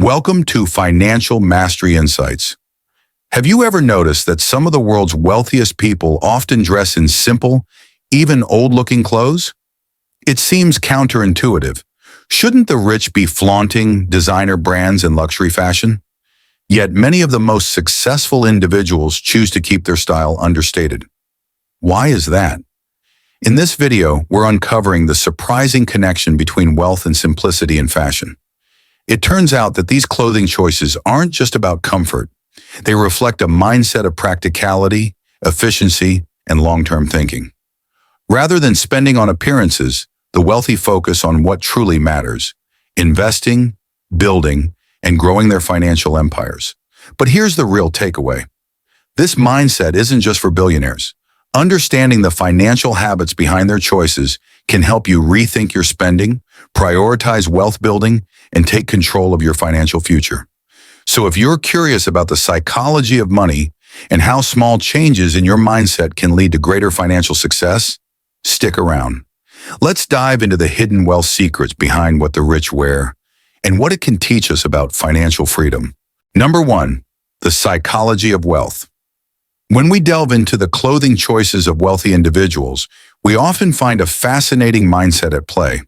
Welcome to Financial Mastery Insights. Have you ever noticed that some of the world's wealthiest people often dress in simple, even old-looking clothes? It seems counterintuitive. Shouldn't the rich be flaunting designer brands and luxury fashion? Yet many of the most successful individuals choose to keep their style understated. Why is that? In this video, we're uncovering the surprising connection between wealth and simplicity in fashion. It turns out that these clothing choices aren't just about comfort. They reflect a mindset of practicality, efficiency, and long-term thinking. Rather than spending on appearances, the wealthy focus on what truly matters: investing, building, and growing their financial empires. But here's the real takeaway. This mindset isn't just for billionaires. Understanding the financial habits behind their choices can help you rethink your spending, prioritize wealth building, and take control of your financial future. So if you're curious about the psychology of money and how small changes in your mindset can lead to greater financial success, stick around. Let's dive into the hidden wealth secrets behind what the rich wear and what it can teach us about financial freedom. Number 1, the psychology of wealth. When we delve into the clothing choices of wealthy individuals, we often find a fascinating mindset at play.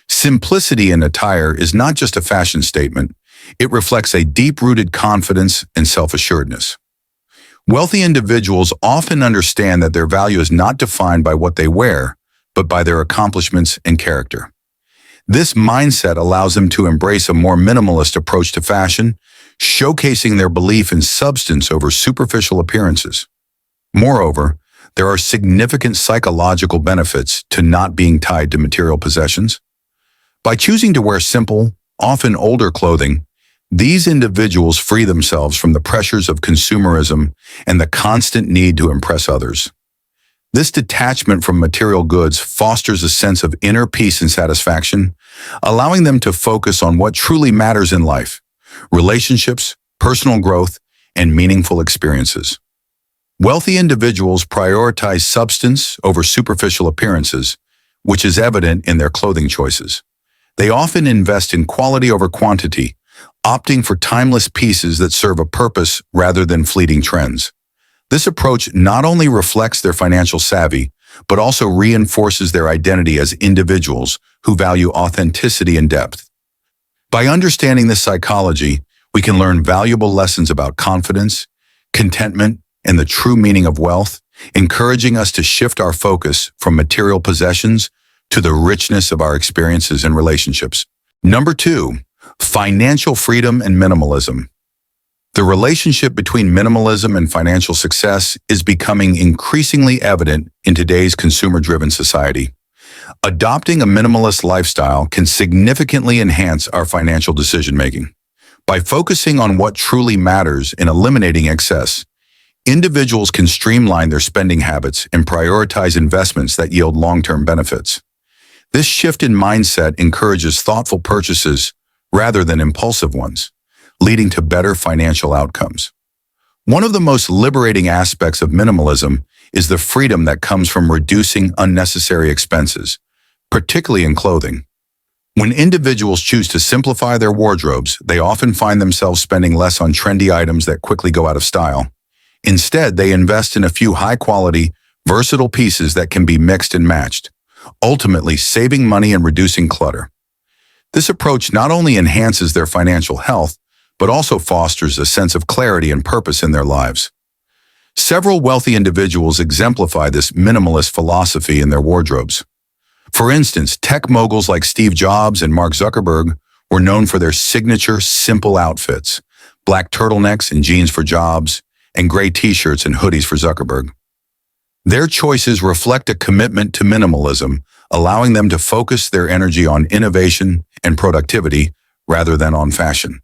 Simplicity in attire is not just a fashion statement. It reflects a deep-rooted confidence and self-assuredness. Wealthy individuals often understand that their value is not defined by what they wear, but by their accomplishments and character. This mindset allows them to embrace a more minimalist approach to fashion, showcasing their belief in substance over superficial appearances. Moreover, there are significant psychological benefits to not being tied to material possessions. By choosing to wear simple, often older clothing, these individuals free themselves from the pressures of consumerism and the constant need to impress others. This detachment from material goods fosters a sense of inner peace and satisfaction, allowing them to focus on what truly matters in life: relationships, personal growth, and meaningful experiences. Wealthy individuals prioritize substance over superficial appearances, which is evident in their clothing choices. They often invest in quality over quantity, opting for timeless pieces that serve a purpose rather than fleeting trends. This approach not only reflects their financial savvy, but also reinforces their identity as individuals who value authenticity and depth. By understanding this psychology, we can learn valuable lessons about confidence, contentment, and the true meaning of wealth, encouraging us to shift our focus from material possessions to the richness of our experiences and relationships. Number 2, financial freedom and minimalism. The relationship between minimalism and financial success is becoming increasingly evident in today's consumer-driven society. Adopting a minimalist lifestyle can significantly enhance our financial decision-making. By focusing on what truly matters and eliminating excess, individuals can streamline their spending habits and prioritize investments that yield long-term benefits. This shift in mindset encourages thoughtful purchases rather than impulsive ones, leading to better financial outcomes. One of the most liberating aspects of minimalism is the freedom that comes from reducing unnecessary expenses, particularly in clothing. When individuals choose to simplify their wardrobes, they often find themselves spending less on trendy items that quickly go out of style. Instead, they invest in a few high-quality, versatile pieces that can be mixed and matched, ultimately saving money and reducing clutter. This approach not only enhances their financial health, but also fosters a sense of clarity and purpose in their lives. Several wealthy individuals exemplify this minimalist philosophy in their wardrobes. For instance, tech moguls like Steve Jobs and Mark Zuckerberg were known for their signature simple outfits: black turtlenecks and jeans for Jobs, and gray t-shirts and hoodies for Zuckerberg. Their choices reflect a commitment to minimalism, allowing them to focus their energy on innovation and productivity rather than on fashion.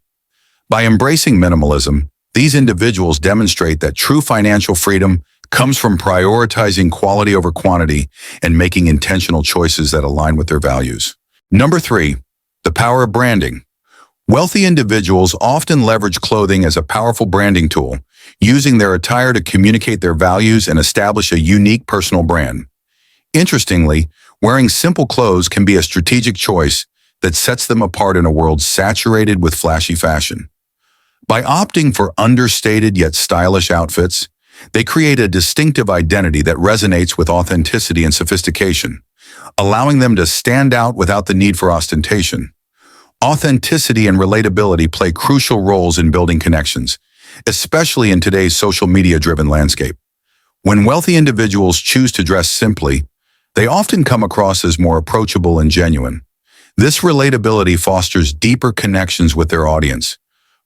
By embracing minimalism, these individuals demonstrate that true financial freedom comes from prioritizing quality over quantity and making intentional choices that align with their values. Number 3, the power of branding. Wealthy individuals often leverage clothing as a powerful branding tool, using their attire to communicate their values and establish a unique personal brand. Interestingly, wearing simple clothes can be a strategic choice that sets them apart in a world saturated with flashy fashion. By opting for understated yet stylish outfits, they create a distinctive identity that resonates with authenticity and sophistication, allowing them to stand out without the need for ostentation. Authenticity and relatability play crucial roles in building connections, especially in today's social media-driven landscape. When wealthy individuals choose to dress simply, they often come across as more approachable and genuine. This relatability fosters deeper connections with their audience,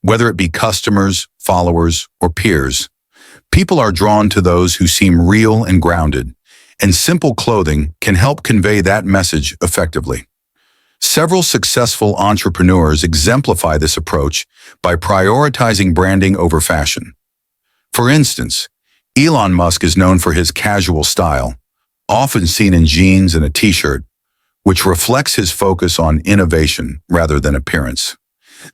whether it be customers, followers, or peers. People are drawn to those who seem real and grounded, and simple clothing can help convey that message effectively. Several successful entrepreneurs exemplify this approach by prioritizing branding over fashion. For instance, Elon Musk is known for his casual style, often seen in jeans and a t-shirt, which reflects his focus on innovation rather than appearance.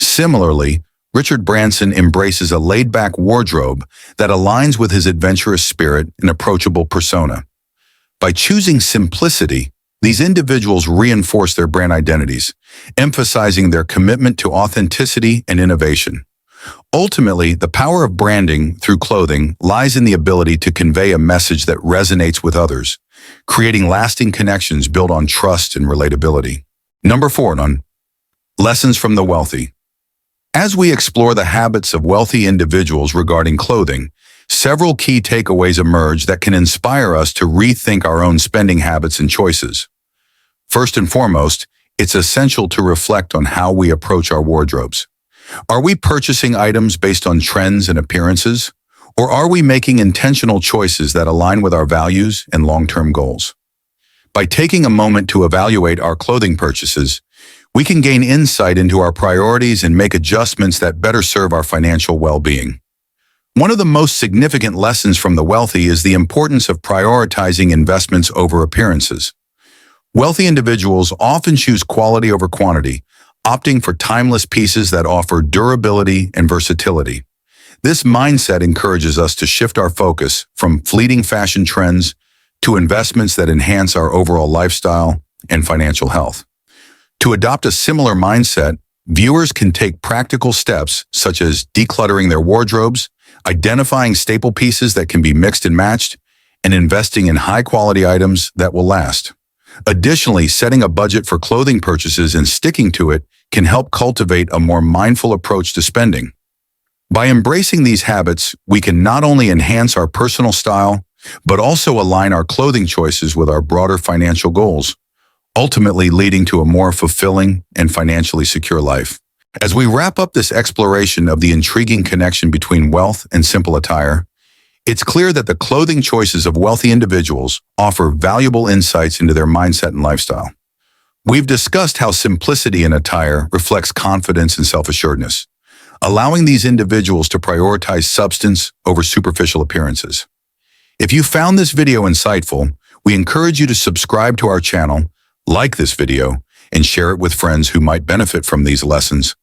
Similarly, Richard Branson embraces a laid-back wardrobe that aligns with his adventurous spirit and approachable persona. By choosing simplicity, these individuals reinforce their brand identities, emphasizing their commitment to authenticity and innovation. Ultimately, the power of branding through clothing lies in the ability to convey a message that resonates with others, creating lasting connections built on trust and relatability. Number 4, lessons from the wealthy. As we explore the habits of wealthy individuals regarding clothing, several key takeaways emerge that can inspire us to rethink our own spending habits and choices. First and foremost, it's essential to reflect on how we approach our wardrobes. Are we purchasing items based on trends and appearances, or are we making intentional choices that align with our values and long-term goals? By taking a moment to evaluate our clothing purchases, we can gain insight into our priorities and make adjustments that better serve our financial well-being. One of the most significant lessons from the wealthy is the importance of prioritizing investments over appearances. Wealthy individuals often choose quality over quantity, opting for timeless pieces that offer durability and versatility. This mindset encourages us to shift our focus from fleeting fashion trends to investments that enhance our overall lifestyle and financial health. To adopt a similar mindset, viewers can take practical steps such as decluttering their wardrobes, identifying staple pieces that can be mixed and matched, and investing in high-quality items that will last. Additionally, setting a budget for clothing purchases and sticking to it can help cultivate a more mindful approach to spending. By embracing these habits, we can not only enhance our personal style, but also align our clothing choices with our broader financial goals, ultimately leading to a more fulfilling and financially secure life. As we wrap up this exploration of the intriguing connection between wealth and simple attire, it's clear that the clothing choices of wealthy individuals offer valuable insights into their mindset and lifestyle. We've discussed how simplicity in attire reflects confidence and self-assuredness, allowing these individuals to prioritize substance over superficial appearances. If you found this video insightful, we encourage you to subscribe to our channel, like this video, and share it with friends who might benefit from these lessons.